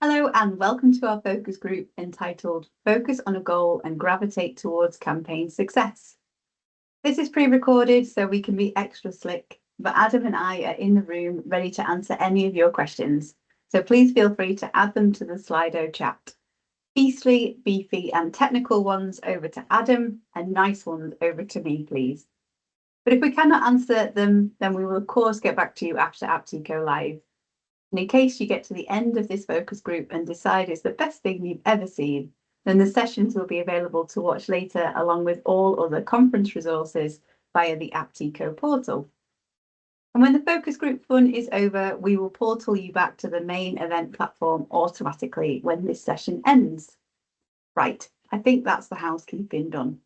Hello and welcome to our focus group entitled Focus on a Goal and Gravitate Towards Campaign Success. This is pre-recorded so we can be extra slick, but Adam and I are in the room ready to answer any of your questions. So please feel free to add them to the Slido chat. Beastly, beefy and technical ones over to Adam and nice ones over to me, please. But if we cannot answer them, then we will of course get back to you after Apteco Live. And in case you get to the end of this focus group and decide it's the best thing you've ever seen, then the sessions will be available to watch later along with all other conference resources via the Apteco portal. And when the focus group fun is over, we will portal you back to the main event platform automatically when this session ends. Right, I think that's the housekeeping done.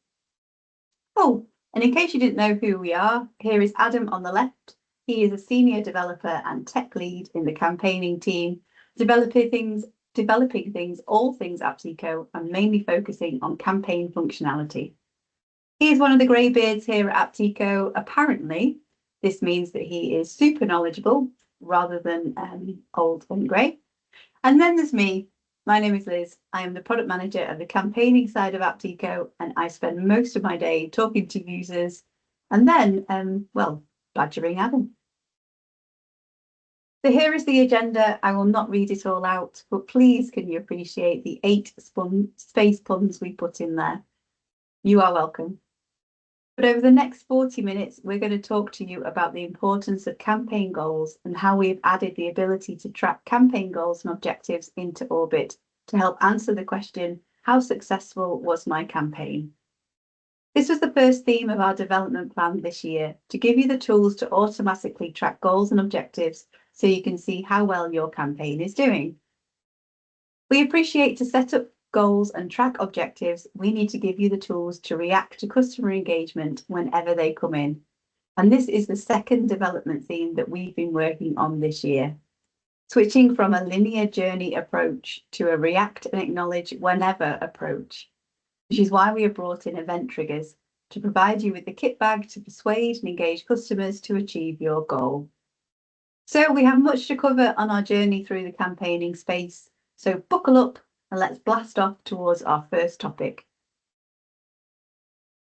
Oh, and in case you didn't know who we are, here is Adam on the left. He is a senior developer and tech lead in the campaigning team, developing things, all things Apteco, and mainly focusing on campaign functionality. He is one of the greybeards here at Apteco. Apparently, this means that he is super knowledgeable rather than old and grey. And then there's me. My name is Liz. I am the product manager of the campaigning side of Apteco, and I spend most of my day talking to users and then, badgering Adam. So here is the agenda. I will not read it all out, but please can you appreciate the 8 space puns we put in there? You are welcome. But over the next 40 minutes, we're going to talk to you about the importance of campaign goals and how we've added the ability to track campaign goals and objectives into Orbit to help answer the question, how successful was my campaign? This was the first theme of our development plan this year, to give you the tools to automatically track goals and objectives so you can see how well your campaign is doing. We appreciate to set up goals and track objectives, we need to give you the tools to react to customer engagement whenever they come in. And this is the second development theme that we've been working on this year. Switching from a linear journey approach to a react and acknowledge whenever approach, which is why we have brought in event triggers to provide you with the kit bag to persuade and engage customers to achieve your goal. So we have much to cover on our journey through the campaigning space. So buckle up and let's blast off towards our first topic.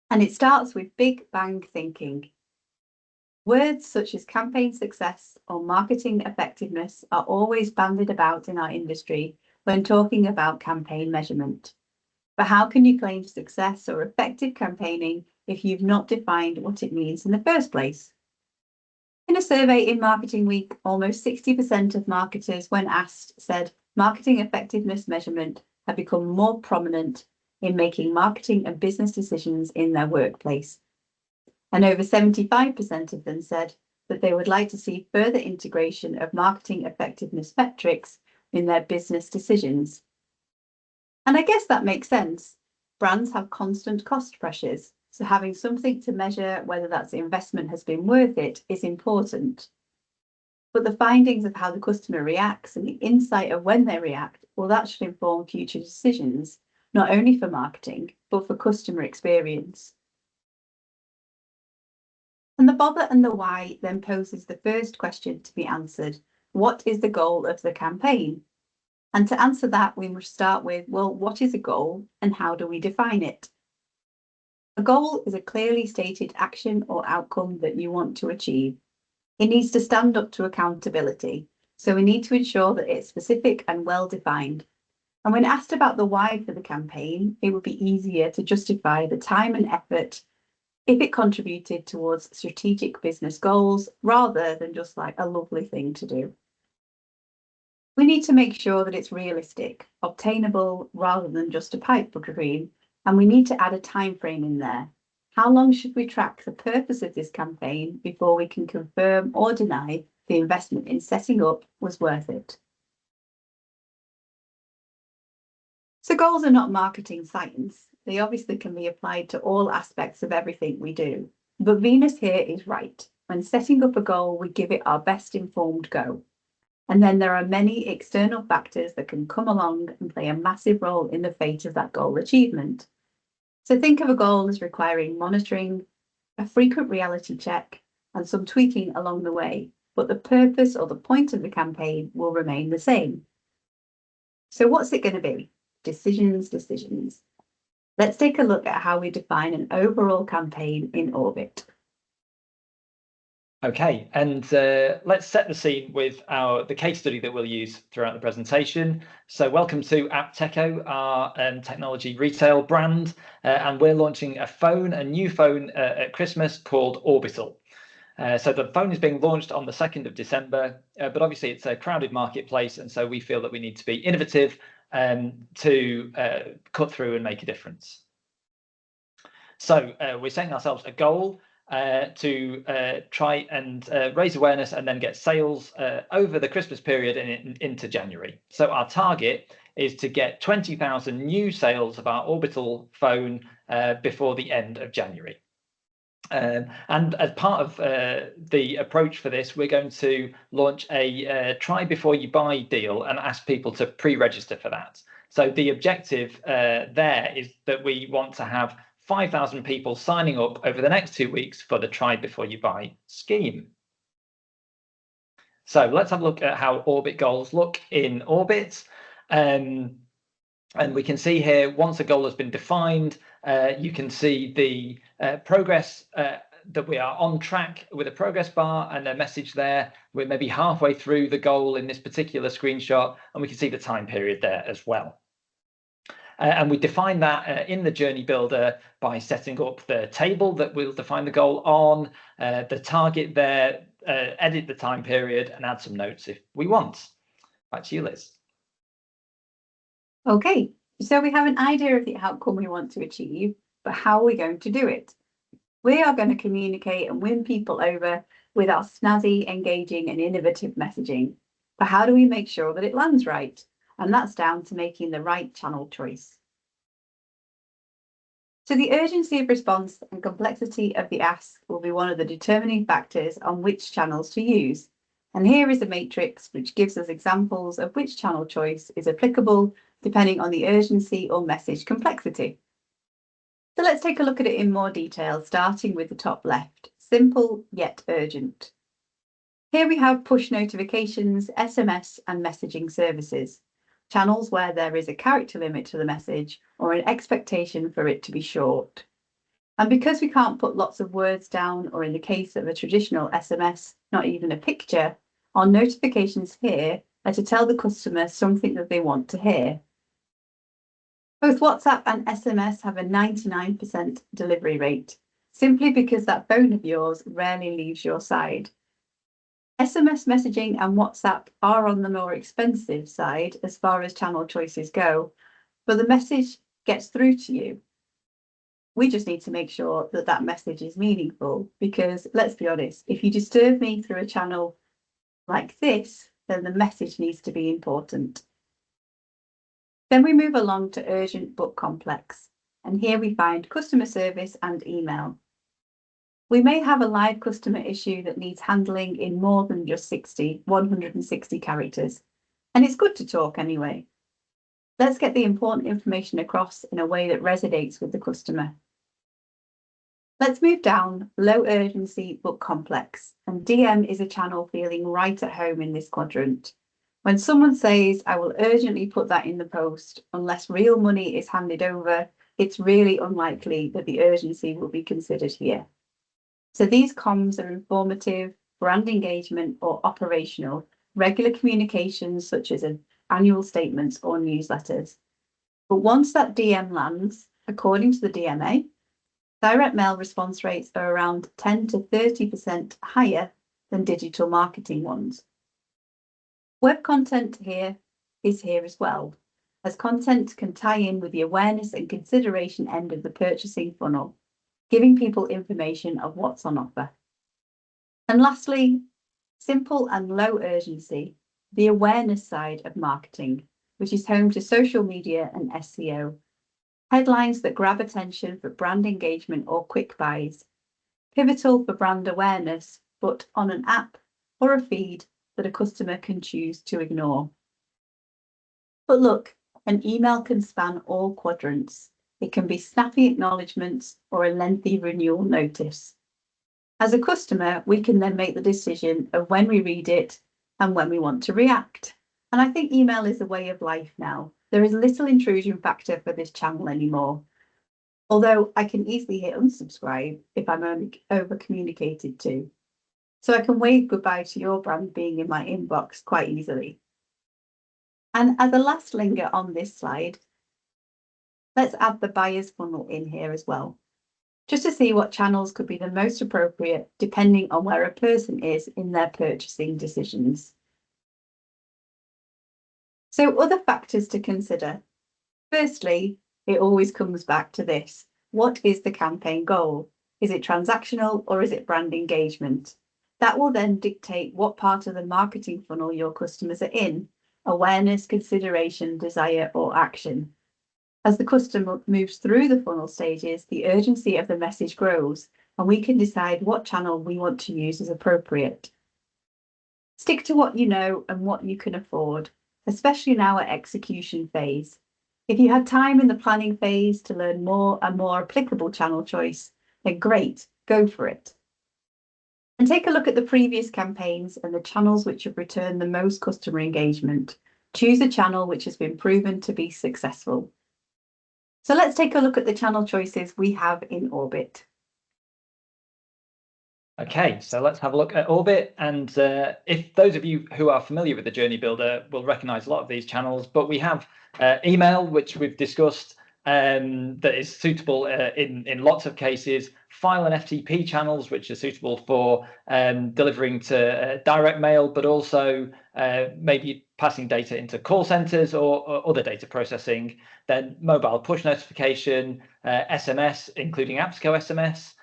And it starts with big bang thinking. Words such as campaign success or marketing effectiveness are always bandied about in our industry when talking about campaign measurement. But how can you claim success or effective campaigning if you've not defined what it means in the first place? In a survey in Marketing Week, almost 60% of marketers, when asked, said marketing effectiveness measurement had become more prominent in making marketing and business decisions in their workplace. And over 75% of them said that they would like to see further integration of marketing effectiveness metrics in their business decisions. And I guess that makes sense. Brands have constant cost pressures, so having something to measure whether that investment has been worth it is important. But the findings of how the customer reacts and the insight of when they react, well, that should inform future decisions, not only for marketing, but for customer experience. And the bother and the why then poses the first question to be answered. What is the goal of the campaign? And to answer that, we must start with, well, what is a goal and how do we define it? A goal is a clearly stated action or outcome that you want to achieve. It needs to stand up to accountability, so we need to ensure that it's specific and well defined. And when asked about the why for the campaign, it would be easier to justify the time and effort if it contributed towards strategic business goals rather than just like a lovely thing to do. We need to make sure that it's realistic, obtainable rather than just a pipe dream, and we need to add a time frame in there. How long should we track the purpose of this campaign before we can confirm or deny the investment in setting up was worth it? So goals are not marketing science. They obviously can be applied to all aspects of everything we do. But Venus here is right. When setting up a goal, we give it our best informed go. And then there are many external factors that can come along and play a massive role in the fate of that goal achievement. So think of a goal as requiring monitoring, a frequent reality check, and some tweaking along the way, but the purpose or the point of the campaign will remain the same. So what's it going to be? Decisions, decisions. Let's take a look at how we define an overall campaign in Orbit. Okay, and let's set the scene with the case study that we'll use throughout the presentation. So welcome to Apteco, our technology retail brand, and we're launching a new phone at Christmas called Orbital. So the phone is being launched on the 2nd of December, but obviously it's a crowded marketplace, and so we feel that we need to be innovative to cut through and make a difference. So we're setting ourselves a goal to try and raise awareness and then get sales over the Christmas period and into January. So our target is to get 20,000 new sales of our Orbital phone before the end of January. And as part of the approach for this, we're going to launch a try before you buy deal and ask people to pre-register for that. So the objective there is that we want to have 5,000 people signing up over the next 2 weeks for the try before you buy scheme. So let's have a look at how Orbit goals look in Orbit. And we can see here, once a goal has been defined, you can see the progress that we are on track with a progress bar and a message there. We're maybe halfway through the goal in this particular screenshot, and we can see the time period there as well. And we define that in the journey builder by setting up the table that we'll define the goal on, the target there, edit the time period, and add some notes if we want. Back to you, Liz. Okay, so we have an idea of the outcome we want to achieve, but how are we going to do it? We are going to communicate and win people over with our snazzy, engaging, and innovative messaging. But how do we make sure that it lands right? And that's down to making the right channel choice. So the urgency of response and complexity of the ask will be one of the determining factors on which channels to use. And here is a matrix which gives us examples of which channel choice is applicable depending on the urgency or message complexity. So let's take a look at it in more detail, starting with the top left, simple yet urgent. Here we have push notifications, SMS and messaging services, channels where there is a character limit to the message or an expectation for it to be short. And because we can't put lots of words down, or in the case of a traditional SMS, not even a picture, our notifications here are to tell the customer something that they want to hear. Both WhatsApp and SMS have a 99% delivery rate, simply because that phone of yours rarely leaves your side. SMS messaging and WhatsApp are on the more expensive side as far as channel choices go, but the message gets through to you. We just need to make sure that that message is meaningful, because let's be honest, if you disturb me through a channel like this, then the message needs to be important. Then we move along to urgent but complex, and here we find customer service and email. We may have a live customer issue that needs handling in more than just 160 characters, and it's good to talk anyway. Let's get the important information across in a way that resonates with the customer. Let's move down, low urgency but complex, and DM is a channel feeling right at home in this quadrant. When someone says, I will urgently put that in the post, unless real money is handed over, it's really unlikely that the urgency will be considered here. So these comms are informative, brand engagement, or operational, regular communications such as annual statements or newsletters. But once that DM lands, according to the DMA, direct mail response rates are around 10 to 30% higher than digital marketing ones. Web content is here as well, as content can tie in with the awareness and consideration end of the purchasing funnel, giving people information of what's on offer. And lastly, simple and low urgency, the awareness side of marketing, which is home to social media and SEO, headlines that grab attention for brand engagement or quick buys, pivotal for brand awareness, but on an app or a feed that a customer can choose to ignore. But look, an email can span all quadrants. It can be snappy acknowledgements or a lengthy renewal notice. As a customer, we can then make the decision of when we read it and when we want to react. And I think email is a way of life now. There is little intrusion factor for this channel anymore. Although I can easily hit unsubscribe if I'm only over communicated to. So I can wave goodbye to your brand being in my inbox quite easily. And as a last linger on this slide, let's add the buyer's funnel in here as well, just to see what channels could be the most appropriate depending on where a person is in their purchasing decisions. So other factors to consider. Firstly, it always comes back to this. What is the campaign goal? Is it transactional or is it brand engagement? That will then dictate what part of the marketing funnel your customers are in: awareness, consideration, desire, or action. As the customer moves through the funnel stages, the urgency of the message grows, and we can decide what channel we want to use as appropriate. Stick to what you know and what you can afford, especially in our execution phase. If you had time in the planning phase to learn more and more applicable channel choice, then great, go for it. And take a look at the previous campaigns and the channels which have returned the most customer engagement. Choose a channel which has been proven to be successful. So let's take a look at the channel choices we have in Orbit. Okay, so let's have a look at Orbit. And if those of you who are familiar with the Journey Builder will recognize a lot of these channels, but we have email, which we've discussed, that is suitable in lots of cases, file and FTP channels, which are suitable for delivering to direct mail, but also maybe passing data into call centers or other data processing, then mobile push notification, SMS, including Apteco SMS,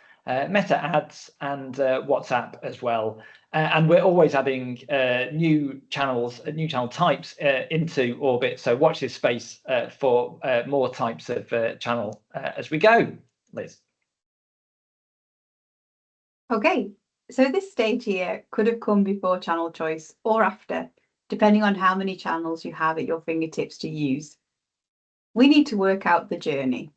Meta ads, and WhatsApp as well. And we're always adding new channel types into Orbit. So watch this space for more types of channel as we go. Liz. Okay, so this stage here could have come before channel choice or after, depending on how many channels you have at your fingertips to use. We need to work out the journey.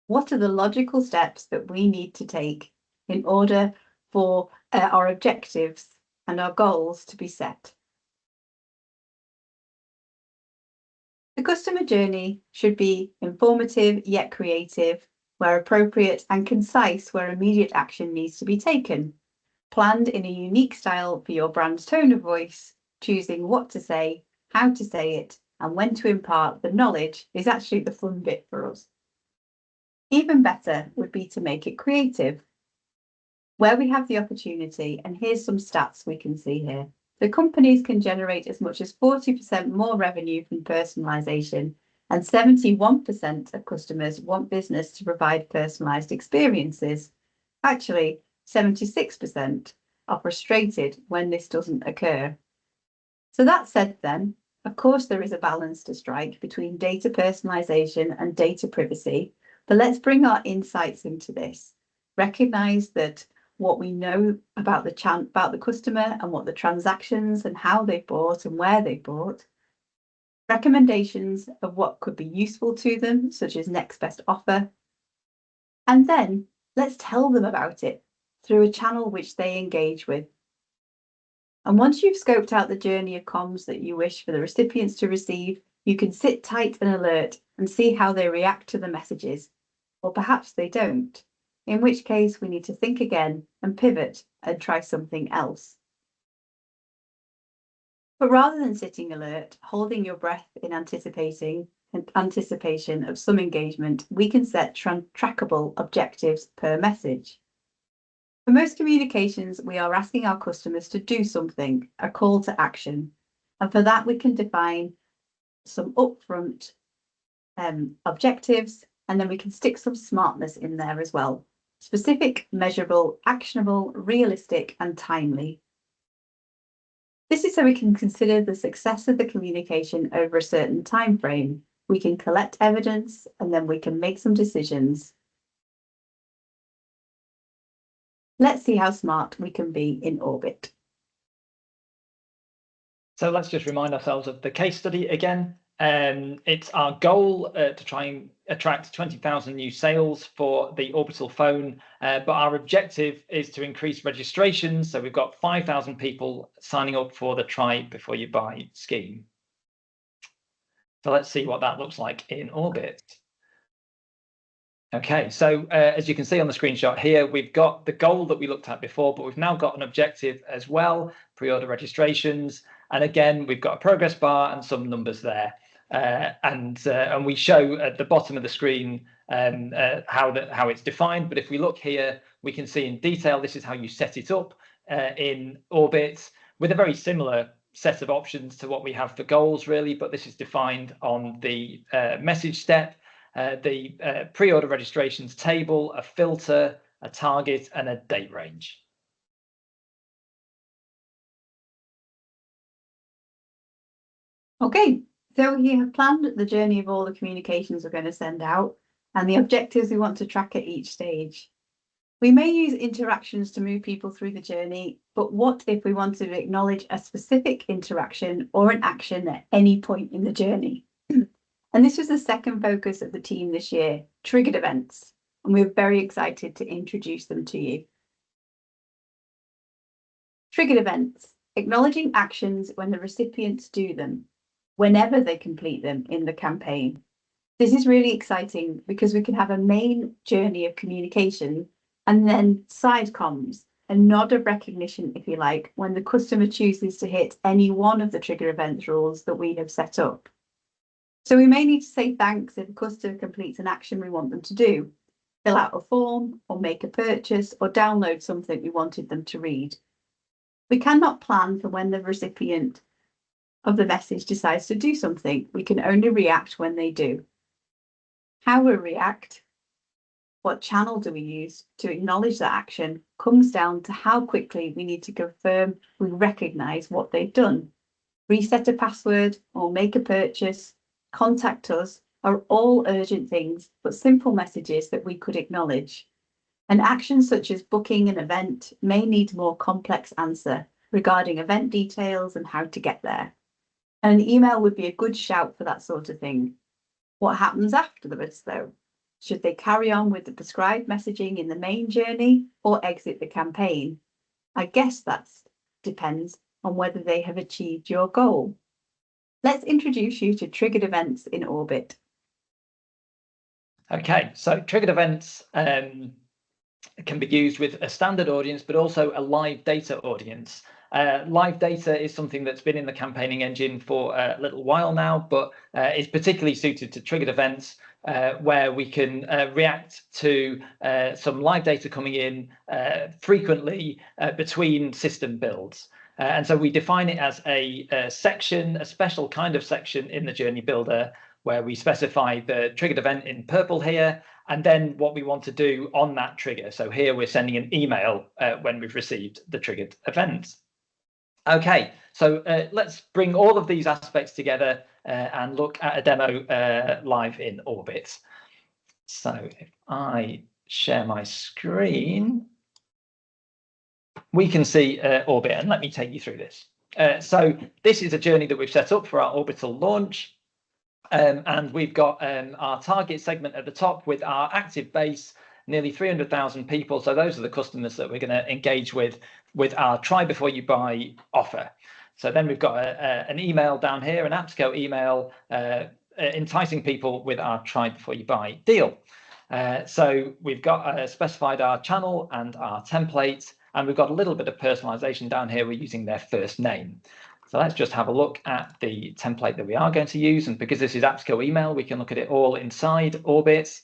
What are the logical steps that we need to take in order for our objectives and our goals to be set? The customer journey should be informative yet creative, where appropriate, and concise where immediate action needs to be taken. Planned in a unique style for your brand's tone of voice, choosing what to say, how to say it, and when to impart the knowledge is actually the fun bit for us. Even better would be to make it creative, where we have the opportunity, and here's some stats we can see here. The companies can generate as much as 40% more revenue from personalisation, and 71% of customers want business to provide personalised experiences. Actually, 76% are frustrated when this doesn't occur. So that said then, of course there is a balance to strike between data personalisation and data privacy, but let's bring our insights into this. Recognise that what we know about the customer and what the transactions and how they bought and where they bought, recommendations of what could be useful to them, such as next best offer, and then let's tell them about it through a channel which they engage with. And once you've scoped out the journey of comms that you wish for the recipients to receive, you can sit tight and alert and see how they react to the messages, or perhaps they don't, in which case we need to think again and pivot and try something else. But rather than sitting alert, holding your breath in anticipation of some engagement, we can set trackable objectives per message. For most communications, we are asking our customers to do something, a call to action. And for that, we can define some upfront objectives, and then we can stick some smartness in there as well. Specific, measurable, actionable, realistic, and timely. This is so we can consider the success of the communication over a certain time frame. We can collect evidence, and then we can make some decisions. Let's see how smart we can be in Orbit. So let's just remind ourselves of the case study again. It's our goal to try and attract 20,000 new sales for the orbital phone, but our objective is to increase registrations. So we've got 5,000 people signing up for the Try Before You Buy scheme. So let's see what that looks like in Orbit. Okay, so as you can see on the screenshot here, we've got the goal that we looked at before, but we've now got an objective as well, pre-order registrations. And again, we've got a progress bar and some numbers there. And we show at the bottom of the screen how it's defined. But if we look here, we can see in detail, this is how you set it up in Orbit with a very similar set of options to what we have for goals, really. But this is defined on the message step. The pre-order registrations table, a filter, a target, and a date range. Okay, so we have planned the journey of all the communications we're going to send out and the objectives we want to track at each stage. We may use interactions to move people through the journey, but what if we wanted to acknowledge a specific interaction or an action at any point in the journey? And this was the second focus of the team this year, triggered events, and we're very excited to introduce them to you. Triggered events, acknowledging actions when the recipients do them, whenever they complete them in the campaign. This is really exciting because we can have a main journey of communication and then side comms, a nod of recognition, if you like, when the customer chooses to hit any one of the trigger events rules that we have set up. So we may need to say thanks if a customer completes an action we want them to do, fill out a form or make a purchase or download something we wanted them to read. We cannot plan for when the recipient of the message decides to do something. We can only react when they do. How we react, what channel do we use to acknowledge that action comes down to how quickly we need to confirm we recognise what they've done. Reset a password or make a purchase, contact us are all urgent things, but simple messages that we could acknowledge. And actions such as booking an event may need more complex answer regarding event details and how to get there. And an email would be a good shout for that sort of thing. What happens afterwards, though? Should they carry on with the prescribed messaging in the main journey or exit the campaign? I guess that depends on whether they have achieved your goal. Let's introduce you to triggered events in Orbit. Okay, so triggered events can be used with a standard audience, but also a live data audience. Live data is something that's been in the campaigning engine for a little while now, but is particularly suited to triggered events where we can react to some live data coming in frequently between system builds. And so we define it as a section, a special kind of section in the Journey Builder, where we specify the triggered event in purple here, and then what we want to do on that trigger. So here we're sending an email when we've received the triggered event. Okay, so let's bring all of these aspects together and look at a demo live in Orbit. So if I share my screen, we can see Orbit, and let me take you through this. So this is a journey that we've set up for our orbital launch. And we've got our target segment at the top with our active base, nearly 300,000 people. So those are the customers that we're going to engage with our try before you buy offer. So then we've got an email down here, an Apteco email enticing people with our try before you buy deal. So we've got specified our channel and our template, and we've got a little bit of personalization down here. We're using their first name. So let's just have a look at the template that we are going to use. And because this is Apteco email, we can look at it all inside Orbit.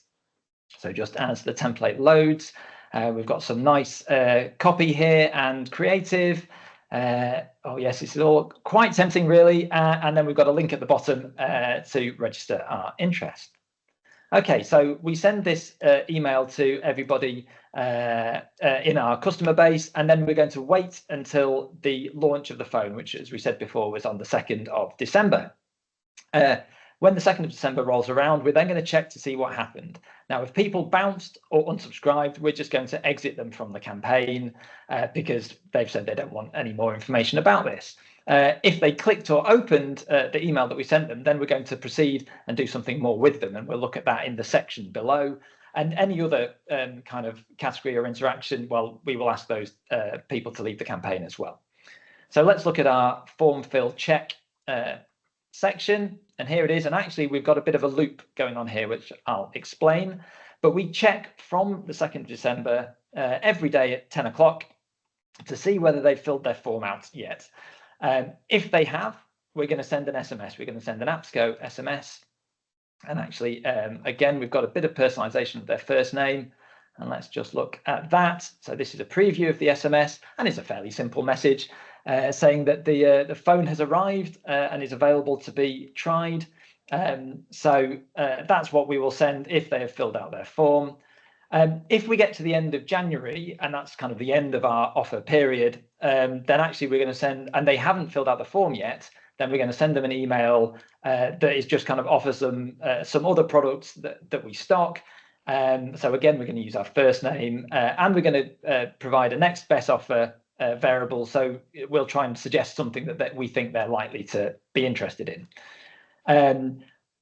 So just as the template loads, we've got some nice copy here and creative. Oh yes, this is all quite tempting really. And then we've got a link at the bottom to register our interest. Okay, so we send this email to everybody in our customer base, and then we're going to wait until the launch of the phone, which, as we said before, was on the 2nd of December. When the 2nd of December rolls around, we're then going to check to see what happened. Now, if people bounced or unsubscribed, we're just going to exit them from the campaign because they've said they don't want any more information about this. If they clicked or opened the email that we sent them, then we're going to proceed and do something more with them. And we'll look at that in the section below. And any other kind of category or interaction, well, we will ask those people to leave the campaign as well. So let's look at our form fill check section, and here it is. And actually we've got a bit of a loop going on here, which I'll explain, but we check from the 2nd of December every day at 10 o'clock to see whether they've filled their form out yet. If they have, we're going to send an SMS. We're going to send an Apteco SMS. And actually, again, we've got a bit of personalization of their first name. And let's just look at that. So this is a preview of the SMS, and it's a fairly simple message saying that the phone has arrived and is available to be tried. So that's what we will send if they have filled out their form. If we get to the end of January, and that's kind of the end of our offer period, then actually we're going to send, and they haven't filled out the form yet, then we're going to send them an email that is just kind of offers them some other products that we stock. So again, we're going to use our first name and we're going to provide a next best offer variable. So we'll try and suggest something that we think they're likely to be interested in.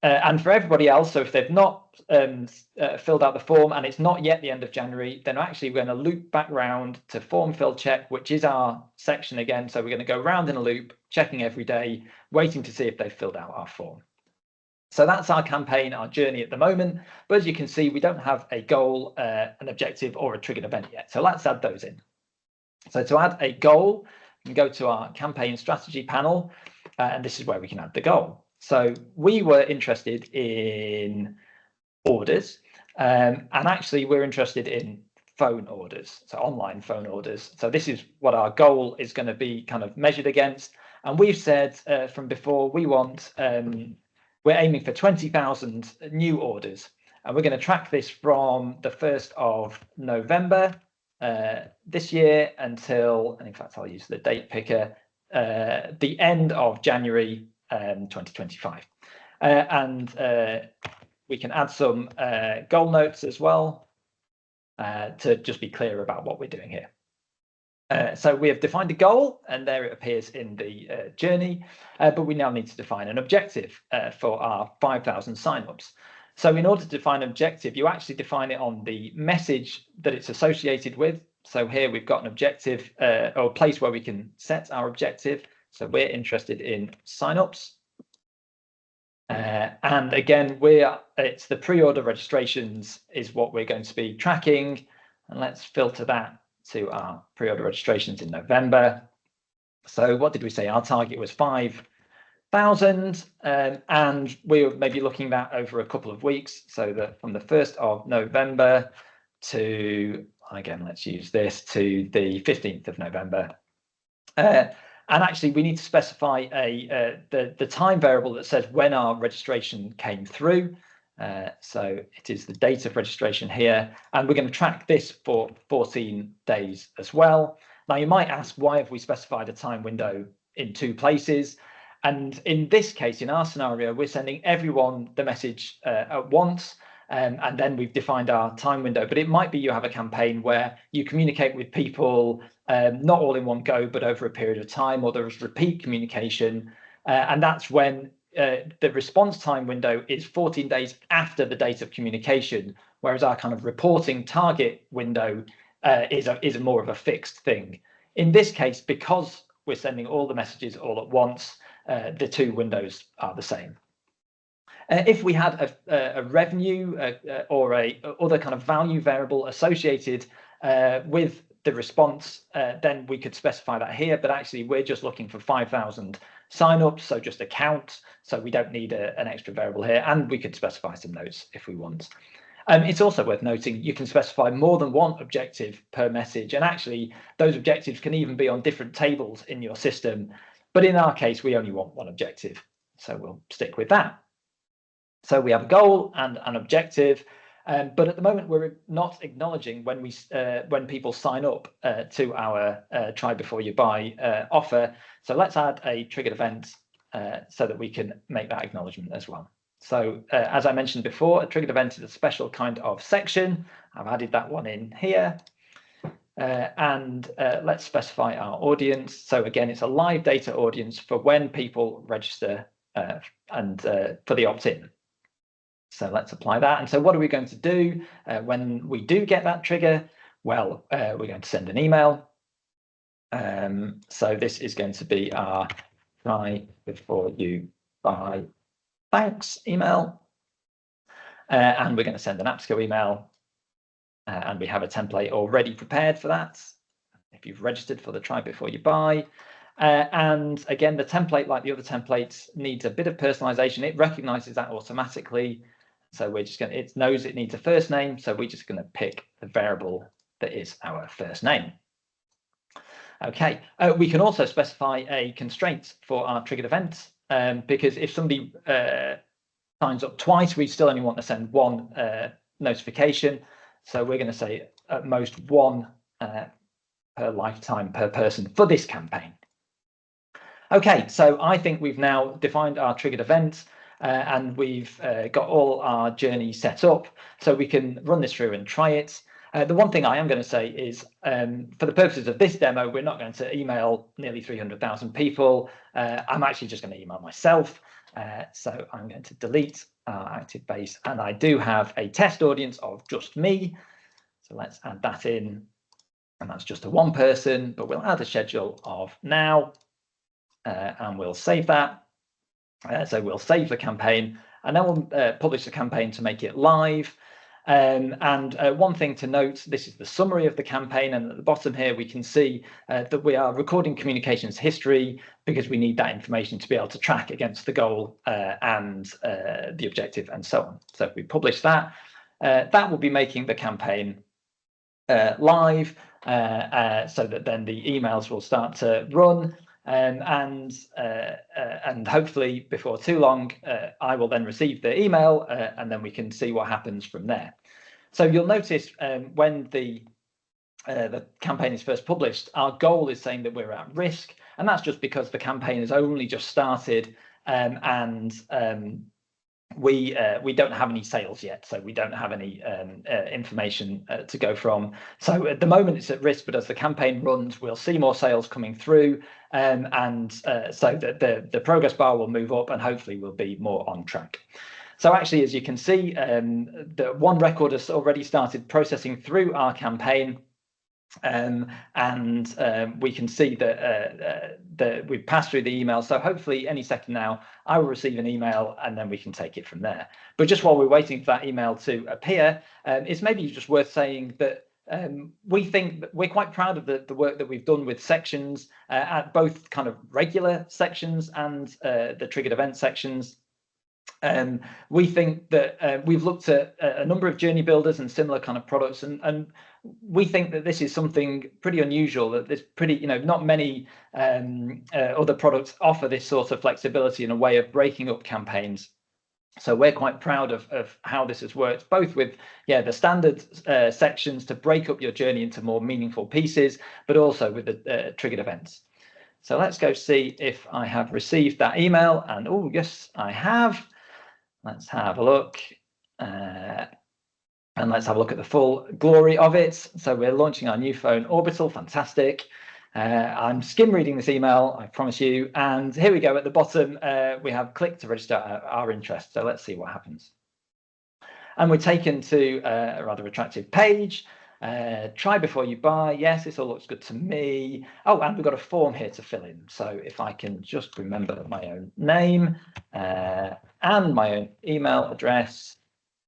And for everybody else, so if they've not filled out the form and it's not yet the end of January, then actually we're going to loop back round to form fill check, which is our section again. So we're going to go round in a loop, checking every day, waiting to see if they've filled out our form. So that's our campaign, our journey at the moment. But as you can see, we don't have a goal, an objective, or a triggered event yet. So let's add those in. So to add a goal, we can go to our campaign strategy panel, and this is where we can add the goal. So we were interested in orders, and actually we're interested in phone orders, so online phone orders. So this is what our goal is going to be kind of measured against. And we've said from before, we want, we're aiming for 20,000 new orders. And we're going to track this from the 1st of November this year until, and in fact, I'll use the date picker, the end of January 2025. We can add some goal notes as well to just be clear about what we're doing here. So we have defined a goal, and there it appears in the journey, but we now need to define an objective for our 5,000 signups. So in order to define an objective, you actually define it on the message that it's associated with. So here we've got an objective or a place where we can set our objective. So we're interested in signups. And again, it's the pre-order registrations is what we're going to be tracking. And let's filter that to our pre-order registrations in November. So what did we say? Our target was 5,000, and we're maybe looking at that over a couple of weeks. So that from the 1st of November to, again, let's use this, to the 15th of November. And actually, we need to specify the time variable that says when our registration came through. So it is the date of registration here, and we're going to track this for 14 days as well. Now, you might ask, why have we specified a time window in 2 places? And in this case, in our scenario, we're sending everyone the message at once, and then we've defined our time window. But it might be you have a campaign where you communicate with people not all in one go, but over a period of time, or there's repeat communication. And that's when the response time window is 14 days after the date of communication, whereas our kind of reporting target window is more of a fixed thing. In this case, because we're sending all the messages all at once, the 2 windows are the same. If we had a revenue or a other kind of value variable associated with the response, then we could specify that here. But actually, we're just looking for 5,000 signups, so just a count. So we don't need an extra variable here, and we could specify some notes if we want. It's also worth noting you can specify more than one objective per message, and actually those objectives can even be on different tables in your system. But in our case, we only want one objective, so we'll stick with that. So we have a goal and an objective, but at the moment we're not acknowledging when people sign up to our try before you buy offer. So let's add a triggered event so that we can make that acknowledgement as well. So as I mentioned before, a triggered event is a special kind of section. I've added that one in here. And let's specify our audience. So again, it's a live data audience for when people register and for the opt-in. So let's apply that. And so what are we going to do when we do get that trigger? Well, we're going to send an email. So this is going to be our try before you by thanks email. And we're going to send an Apteco email. And we have a template already prepared for that, if you've registered for the try before you buy. And again, the template, like the other templates, needs a bit of personalization. It recognizes that automatically. So we're just going to, it knows it needs a first name. So we're just going to pick the variable that is our first name. Okay, we can also specify a constraint for our triggered event, because if somebody signs up twice, we still only want to send one notification. So we're going to say at most one per lifetime per person for this campaign. Okay, so I think we've now defined our triggered event and we've got all our journey set up, so we can run this through and try it. The one thing I am going to say is, for the purposes of this demo, we're not going to email nearly 300,000 people. I'm actually just going to email myself. So I'm going to delete our active base, and I do have a test audience of just me. So let's add that in, and that's just a one person, but we'll add a schedule of now, and we'll save that. So we'll save the campaign, and then we'll publish the campaign to make it live. One thing to note, this is the summary of the campaign, and at the bottom here we can see that we are recording communications history because we need that information to be able to track against the goal and the objective and so on. So if we publish that, that will be making the campaign live, so that then the emails will start to run. And hopefully before too long, I will then receive the email, and then we can see what happens from there. So you'll notice when the campaign is first published, our goal is saying that we're at risk, and that's just because the campaign has only just started, and we don't have any sales yet, so we don't have any information to go from. So at the moment it's at risk, but as the campaign runs, we'll see more sales coming through, so that the progress bar will move up, and hopefully we'll be more on track. So actually, as you can see, the one record has already started processing through our campaign. We can see that we've passed through the email, so hopefully any second now I will receive an email, and then we can take it from there. But just while we're waiting for that email to appear, it's maybe just worth saying that we think that we're quite proud of the work that we've done with sections, at both kind of regular sections and the triggered event sections. We think that we've looked at a number of journey builders and similar kind of products, and we think that this is something pretty unusual, that there's not many other products offer this sort of flexibility in a way of breaking up campaigns. So we're quite proud of how this has worked, both with the standard sections to break up your journey into more meaningful pieces, but also with the triggered events. So let's go see if I have received that email, and oh yes, I have. Let's have a look, and let's have a look at the full glory of it. So we're launching our new phone, Orbital, fantastic. I'm skim reading this email, I promise you. And here we go at the bottom, we have click to register our interest. So let's see what happens. And we're taken to a rather attractive page. Try before you buy. Yes, this all looks good to me. Oh, and we've got a form here to fill in. So if I can just remember my own name and my own email address,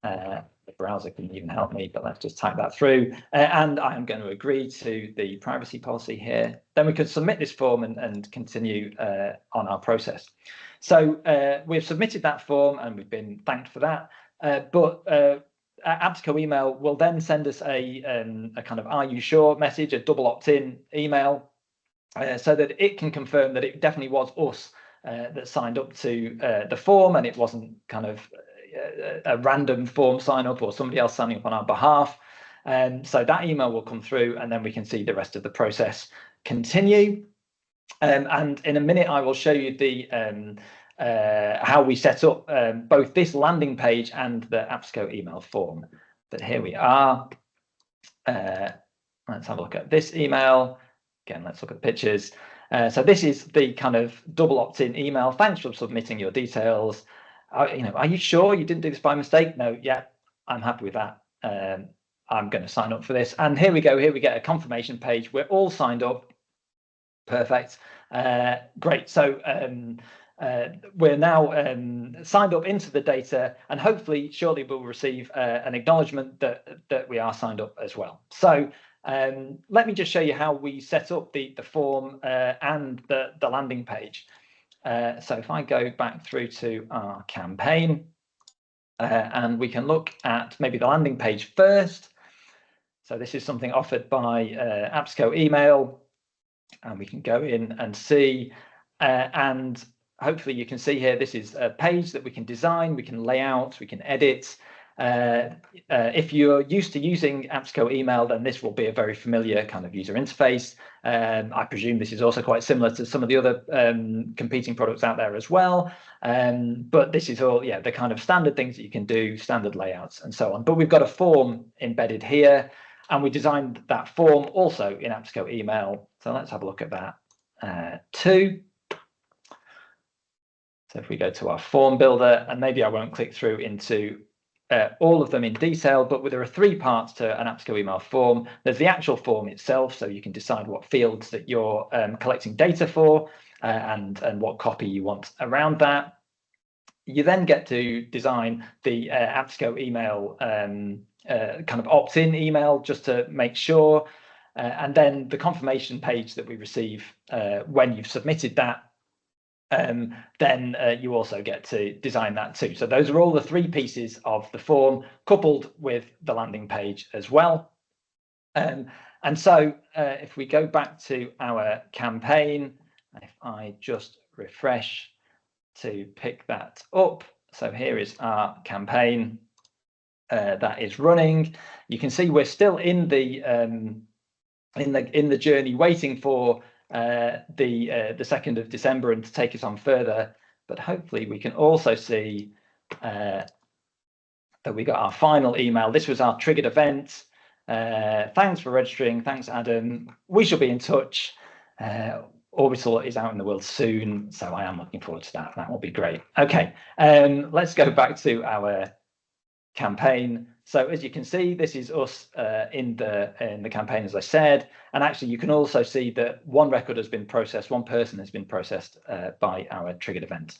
the browser can even help me, but let's just type that through. And I'm going to agree to the privacy policy here. Then we can submit this form and continue on our process. So we've submitted that form and we've been thanked for that. But Apteco email will then send us a kind of "Are you sure?" message, a double opt-in email, so that it can confirm that it definitely was us that signed up to the form, and it wasn't kind of a random form sign up or somebody else signing up on our behalf. So that email will come through, and then we can see the rest of the process continue. And in a minute, I will show you the how we set up both this landing page and the Apteco email form. But here we are. Let's have a look at this email. Again, let's look at the pictures. So this is the kind of double opt-in email. Thanks for submitting your details. Are you sure you didn't do this by mistake? No, yeah, I'm happy with that. I'm going to sign up for this. And here we go. Here we get a confirmation page. We're all signed up. Perfect. Great. So we're now signed up into the data, and hopefully shortly we'll receive an acknowledgement that we are signed up as well. So let me just show you how we set up the form and the landing page. So if I go back through to our campaign, and we can look at maybe the landing page first. So this is something offered by Apteco Email, and we can go in and see, and hopefully you can see here, this is a page that we can design, we can lay out, we can edit. If you're used to using Apteco Email, then this will be a very familiar kind of user interface. I presume this is also quite similar to some of the other competing products out there as well. But this is all, the kind of standard things that you can do, standard layouts and so on. But we've got a form embedded here, and we designed that form also in Apteco Email. So let's have a look at that too. So if we go to our form builder, and maybe I won't click through into all of them in detail, but there are 3 parts to an Apteco Email form. There's the actual form itself, so you can decide what fields that you're collecting data for and what copy you want around that. You then get to design the Apteco Email kind of opt-in email just to make sure, and then the confirmation page that we receive when you've submitted that. Then you also get to design that too. So those are all the 3 pieces of the form, coupled with the landing page as well. And so if we go back to our campaign, if I just refresh to pick that up, so here is our campaign that is running. You can see we're still in the journey, waiting for the 2nd of December and to take us on further, but hopefully we can also see that we got our final email. This was our triggered event. Thanks for registering. Thanks, Adam. We shall be in touch. Orbital is out in the world soon, so I am looking forward to that. That will be great. Okay, let's go back to our campaign. So as you can see, this is us in the campaign, as I said, and actually you can also see that 1 record has been processed, 1 person has been processed by our triggered event.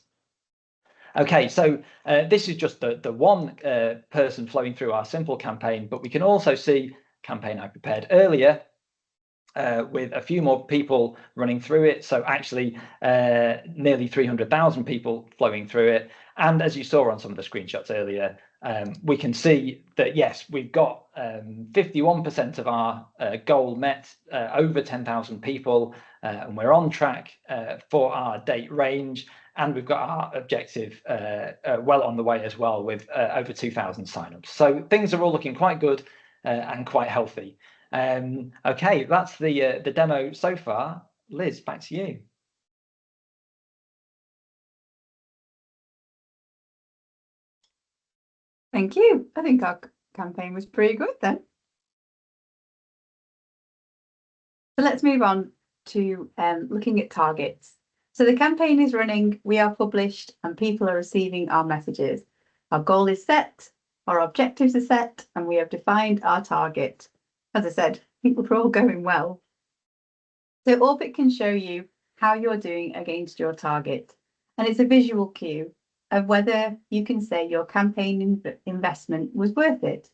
Okay, so this is just the 1 person flowing through our simple campaign, but we can also see campaign I prepared earlier with a few more people running through it. So actually nearly 300,000 people flowing through it. And as you saw on some of the screenshots earlier, we can see that, yes, we've got 51% of our goal met, over 10,000 people, and we're on track for our date range. And we've got our objective well on the way as well, with over 2,000 signups. So things are all looking quite good and quite healthy. Okay, that's the demo so far. Liz, back to you. Thank you. I think our campaign was pretty good then. So let's move on to looking at targets. So the campaign is running, we are published, and people are receiving our messages. Our goal is set, our objectives are set, and we have defined our target. As I said, I think we're all going well. So Orbit can show you how you're doing against your target, and it's a visual cue of whether you can say your campaign investment was worth it,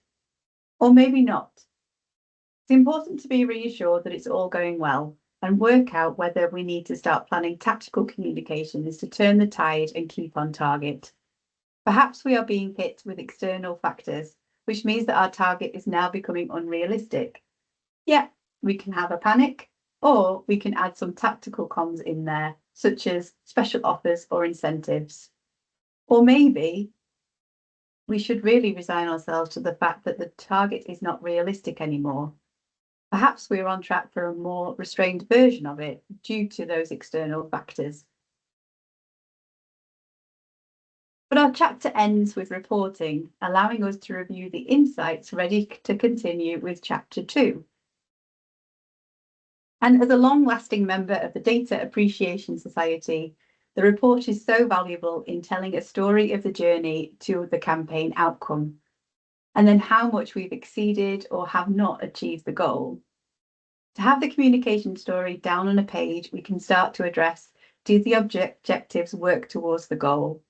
or maybe not. It's important to be reassured that it's all going well and work out whether we need to start planning tactical communications to turn the tide and keep on target. Perhaps we are being hit with external factors, which means that our target is now becoming unrealistic. Yeah, we can have a panic, or we can add some tactical comms in there, such as special offers or incentives. Or maybe we should really resign ourselves to the fact that the target is not realistic anymore. Perhaps we're on track for a more restrained version of it due to those external factors. But our chapter ends with reporting, allowing us to review the insights ready to continue with chapter 2. And as a long-lasting member of the Data Appreciation Society, the report is so valuable in telling a story of the journey to the campaign outcome, and then how much we've exceeded or have not achieved the goal. To have the communication story down on a page, we can start to address Do the objectives work towards the goal?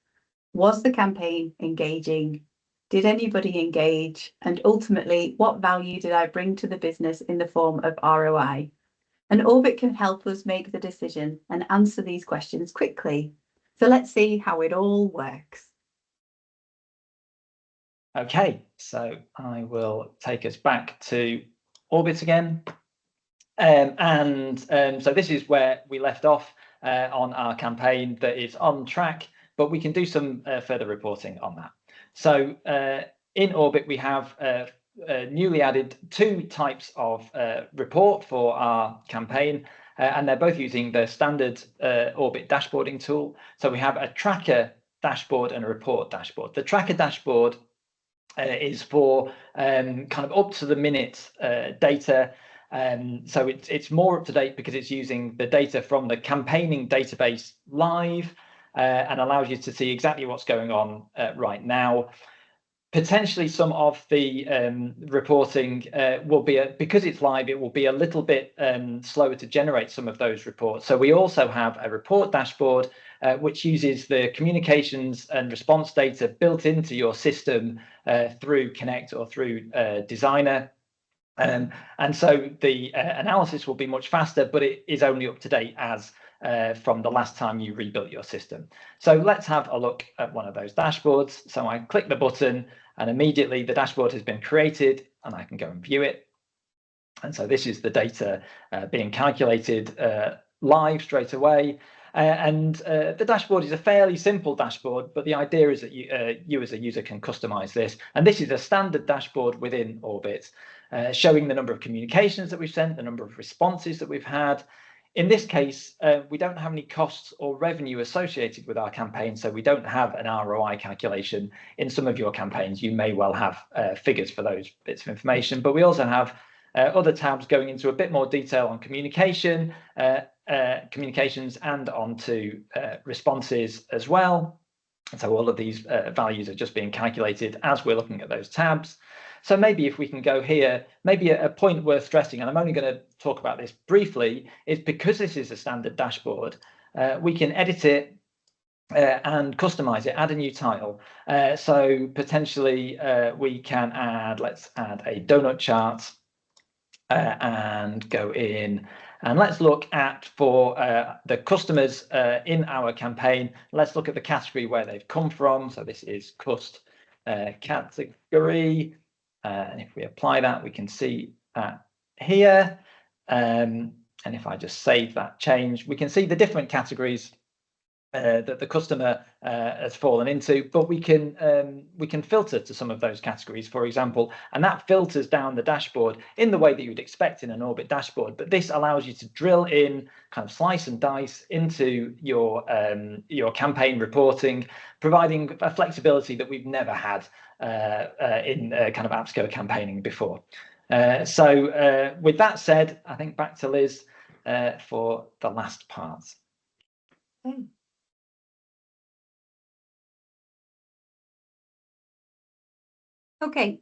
Was the campaign engaging? Did anybody engage? And ultimately, what value did I bring to the business in the form of ROI? And Orbit can help us make the decision and answer these questions quickly. So let's see how it all works. Okay, so I will take us back to Orbit again. So this is where we left off on our campaign that is on track, but we can do some further reporting on that. So in Orbit, we have newly added 2 types of report for our campaign, and they're both using the standard Orbit dashboarding tool. So we have a tracker dashboard and a report dashboard. The tracker dashboard is for kind of up to the minute data. So it's more up to date because it's using the data from the campaigning database live and allows you to see exactly what's going on right now. Potentially some of the reporting will be, because it's live, it will be a little bit slower to generate some of those reports. So we also have a report dashboard which uses the communications and response data built into your system through Connect or through Designer. And so the analysis will be much faster, but it is only up to date as from the last time you rebuilt your system. So let's have a look at one of those dashboards. So I click the button and immediately the dashboard has been created and I can go and view it. And so this is the data being calculated live straight away. The dashboard is a fairly simple dashboard, but the idea is that you as a user can customize this. And this is a standard dashboard within Orbit, showing the number of communications that we've sent, the number of responses that we've had. In this case, we don't have any costs or revenue associated with our campaign, so we don't have an ROI calculation. In some of your campaigns, you may well have figures for those bits of information, but we also have other tabs going into a bit more detail on communications and onto responses as well. And so all of these values are just being calculated as we're looking at those tabs. So maybe if we can go here, maybe a point worth stressing, and I'm only going to talk about this briefly, is because this is a standard dashboard, we can edit it and customize it, add a new tile. So potentially we can add, let's add a donut chart and go in. And let's look at, for the customers in our campaign, let's look at the category where they've come from. So this is cust category. And if we apply that, we can see that here. And if I just save that change, we can see the different categories that the customer has fallen into, but we can filter to some of those categories, for example, and that filters down the dashboard in the way that you would expect in an Orbit dashboard. But this allows you to drill in, kind of slice and dice into your campaign reporting, providing a flexibility that we've never had in kind of Apteco campaigning before. So with that said, I think back to Liz for the last part. Okay,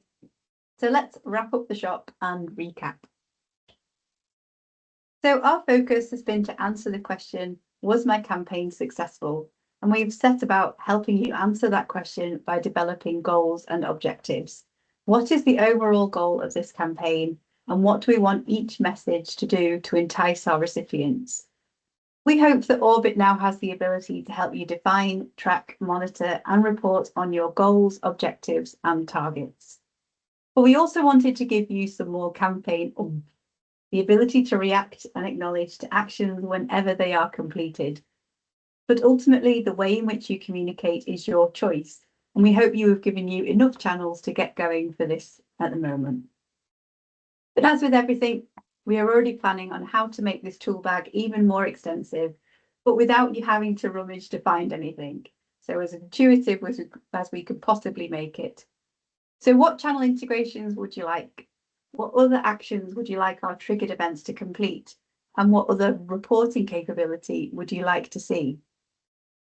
so let's wrap up the shop and recap. So our focus has been to answer the question, was my campaign successful? And we've set about helping you answer that question by developing goals and objectives. What is the overall goal of this campaign? And what do we want each message to do to entice our recipients? We hope that Orbit now has the ability to help you define, track, monitor, and report on your goals, objectives, and targets. But we also wanted to give you some more campaign oomph, the ability to react and acknowledge to actions whenever they are completed. But ultimately, the way in which you communicate is your choice, and we hope you have given you enough channels to get going for this at the moment. But as with everything, we are already planning on how to make this tool bag even more extensive, but without you having to rummage to find anything. So as intuitive as we could possibly make it. So what channel integrations would you like? What other actions would you like our triggered events to complete? And what other reporting capability would you like to see?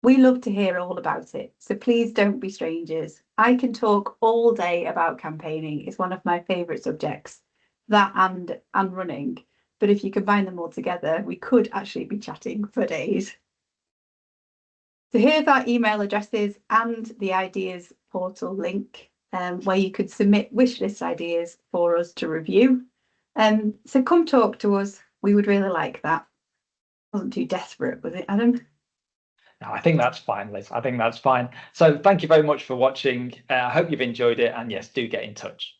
We love to hear all about it, so please don't be strangers. I can talk all day about campaigning. It's one of my favourite subjects. That and running, but if you combine them all together, we could actually be chatting for days. So here's our email addresses and the ideas portal link, where you could submit wishlist ideas for us to review. So come talk to us. We would really like that. Wasn't too desperate, was it, Adam? No, I think that's fine, Liz. I think that's fine. So thank you very much for watching. I hope you've enjoyed it. And yes, do get in touch.